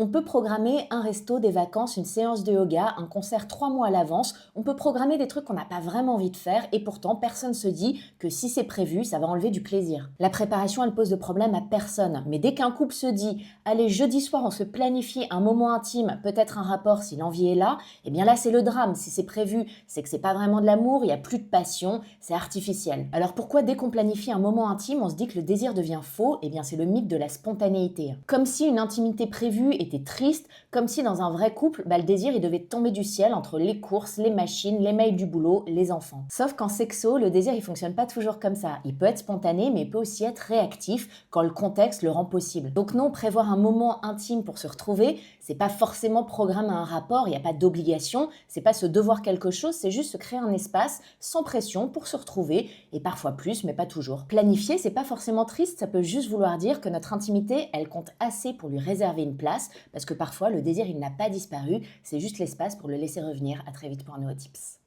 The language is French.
On peut programmer un resto, des vacances, une séance de yoga, un concert 3 mois à l'avance. On peut programmer des trucs qu'on n'a pas vraiment envie de faire et pourtant personne se dit que si c'est prévu, ça va enlever du plaisir. La préparation, elle pose de problème à personne. Mais dès qu'un couple se dit allez, jeudi soir, on se planifie un moment intime, peut-être un rapport si l'envie est là, eh bien là, c'est le drame. Si c'est prévu, c'est que c'est pas vraiment de l'amour, il n'y a plus de passion, c'est artificiel. Alors pourquoi dès qu'on planifie un moment intime, on se dit que le désir devient faux? Eh bien c'est le mythe de la spontanéité. Comme si une intimité prévue était triste, comme si dans un vrai couple, le désir il devait tomber du ciel entre les courses, les machines, les mails du boulot, les enfants. Sauf qu'en sexo, le désir il fonctionne pas toujours comme ça. Il peut être spontané, mais il peut aussi être réactif quand le contexte le rend possible. Donc non, prévoir un moment intime pour se retrouver, c'est pas forcément programmer un rapport, il n'y a pas d'obligation, c'est pas se devoir quelque chose, c'est juste se créer un espace sans pression pour se retrouver, et parfois plus, mais pas toujours. Planifier, c'est pas forcément triste, ça peut juste vouloir dire que notre intimité, elle compte assez pour lui réserver une place, parce que parfois le désir il n'a pas disparu, c'est juste l'espace pour le laisser revenir. À très vite pour un nouveau tips.